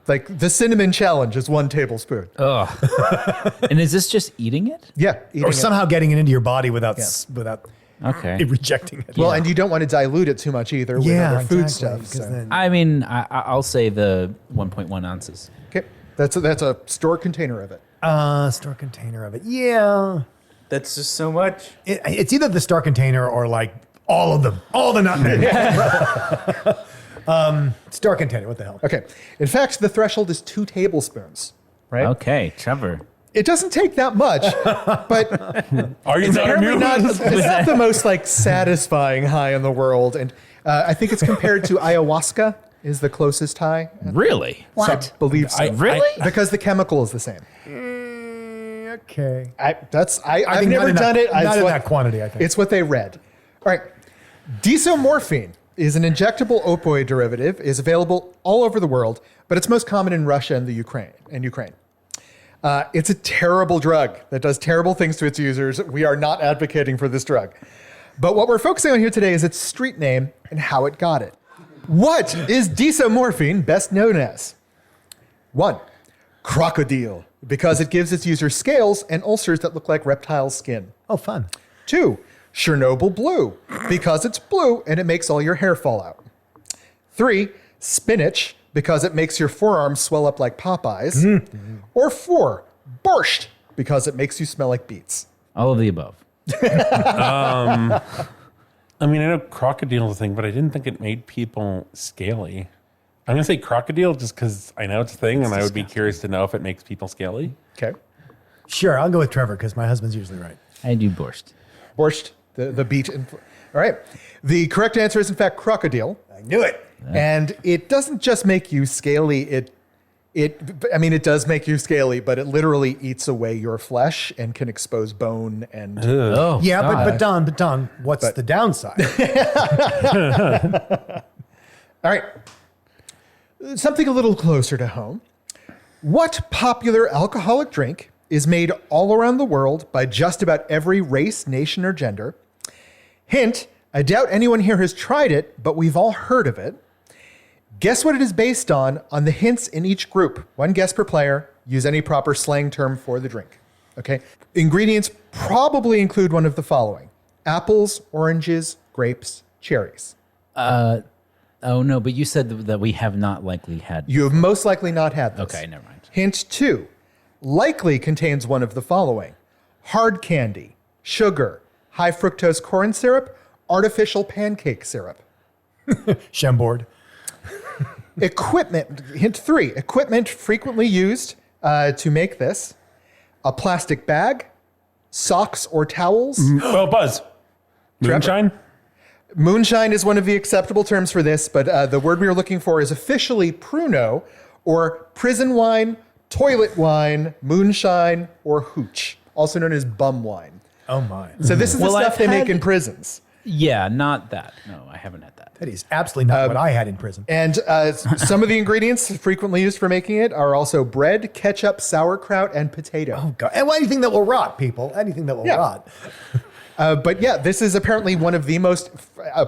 Like the cinnamon challenge is 1 tablespoon. Ugh. And is this just eating it? Yeah. eating Or it. somehow getting it into your body without Yeah. Okay. it rejecting it. Well, and you don't want to dilute it too much either with other food stuff. 'cause So. then- I mean, I'll say the 1.1 ounces. Okay. That's a store container of it. store container of it. Yeah. That's just so much. It's either the store container or like all of them. All the nutmeg. Store container. What the hell? Okay. In fact, the threshold is 2 tablespoons, right? Okay, Trevor. It doesn't take that much, but Are you it's not apparently immune? not, it's not the most like satisfying high in the world. And I think it's compared to ayahuasca is the closest high. Really? I believe so. Really? Because the chemical is the same. Okay. I've think never not in done that- it. not It's in what- that quantity, I think. It's what they read. All right. Desomorphine is an injectable opioid derivative, is available all over the world, but it's most common in Russia and the Ukraine. It's a terrible drug that does terrible things to its users. We are not advocating for this drug. But what we're focusing on here today is its street name and how it got it. What is desomorphine best known as? 1, crocodile, because it gives its users scales and ulcers that look like reptile skin. Oh, fun. 2, Chernobyl blue, because it's blue and it makes all your hair fall out. 3, spinach, because it makes your forearms swell up like Popeyes. Or 4, borscht, because it makes you smell like beets. All of the above. I mean, I know crocodile's a thing, but I didn't think it made people scaly. I'm going to say crocodile just because I know it's a thing, and I would be curious to know if it makes people scaly. Okay. Sure, I'll go with Trevor because my husband's usually right. I do borscht. Borscht, the beet. All right. The correct answer is, in fact, crocodile. I knew it. And it doesn't just make you scaly. It does make you scaly, but it literally eats away your flesh and can expose bone and Oh, Yeah, God. but Don, what's the downside? All right. Something a little closer to home. What popular alcoholic drink is made all around the world by just about every race, nation, or gender? Hint, I doubt anyone here has tried it, but we've all heard of it. Guess what it is based on the hints in each group. 1 guess per player. Use any proper slang term for the drink. Okay? Ingredients probably include one of the following: apples, oranges, grapes, cherries. Oh, no, but you said that we have not likely had. You have most likely not had this. Okay, never mind. Hint 2. Likely contains one of the following: hard candy, sugar, high fructose corn syrup, artificial pancake syrup. Chambord. Equipment. Hint 3. Equipment frequently used to make this: a plastic bag, socks or towels. Well, Buzz. Moonshine? Moonshine is one of the acceptable terms for this, but the word we are looking for is officially pruno, or prison wine, toilet wine, moonshine, or hooch, also known as bum wine. Oh my. So this is the stuff they make in prisons. Yeah, not that. No, I haven't had that. That is absolutely not what I had in prison. And some of the ingredients frequently used for making it are also bread, ketchup, sauerkraut, and potato. Oh God. And anything that will rot, people. Anything that will rot. But yeah, this is apparently one of the most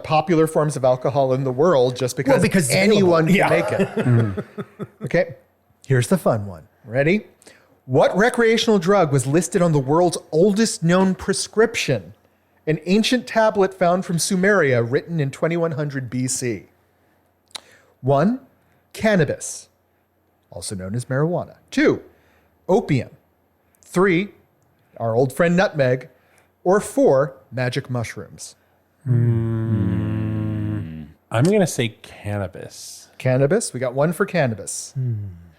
popular forms of alcohol in the world, just because, because it's anyone can available. make it. Okay, here's the fun one. Ready? What recreational drug was listed on the world's oldest known prescription? An ancient tablet found from Sumeria, written in 2100 BC. 1. Cannabis, also known as marijuana. 2. Opium. 3. Our old friend nutmeg. Or 4. Magic mushrooms. I'm going to say cannabis. Cannabis. We got 1 for cannabis.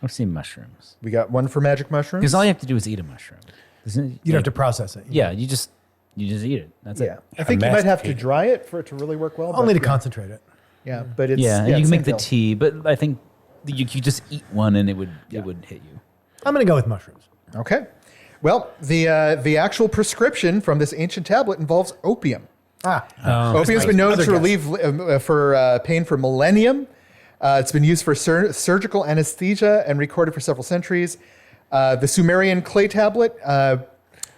I've seen mushrooms. We got 1 for magic mushrooms. Because all you have to do is eat a mushroom. Isn't it? You don't have to process it. Yeah, you just eat it. That's Yeah, it. I think you might have to Domesticated. dry it for it to really work well. Only to but concentrate it. yeah, but it's Yeah, and you it's can make same the deal. tea, but I think you just eat one and it would hit you. I'm going to go with mushrooms. Okay, well the actual prescription from this ancient tablet involves opium. Opium's been known to relieve for pain for millennium. It's been used for surgical anesthesia and recorded for several centuries. The Sumerian clay tablet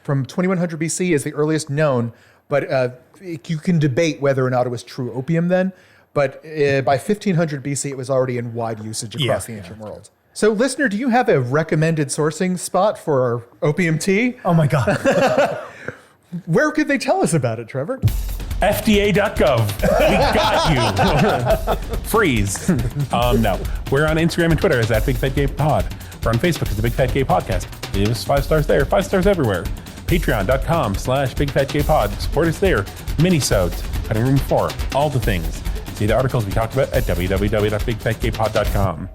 from 2100 BC is the earliest known, but you can debate whether or not it was true opium then. But by 1500 BC, it was already in wide usage across the ancient world. So, listener, do you have a recommended sourcing spot for opium tea? Oh my God. Where could they tell us about it, Trevor? FDA.gov. We got you. Freeze. No. We're on Instagram and Twitter as @BigFatGayPod. We're on Facebook as the Big Fat Gay Podcast. Leave us 5 stars there, 5 stars everywhere. Patreon.com/BigFatGayPod. Support us there. Minisodes, Cutting Room 4, all the things. See the articles we talked about at www.bigfatgaypod.com.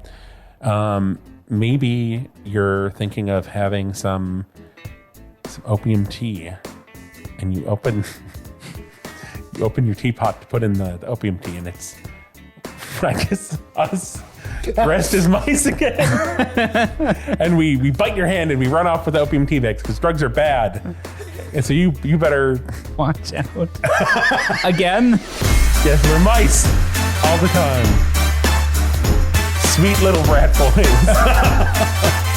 Maybe you're thinking of having some opium tea, and you open your teapot to put in the opium tea, and it's, I guess, us dressed as mice again. And we bite your hand and we run off with the opium tea bags because drugs are bad. And so you better Watch out. Again? Yes, we're mice all the time. Sweet little rat boys.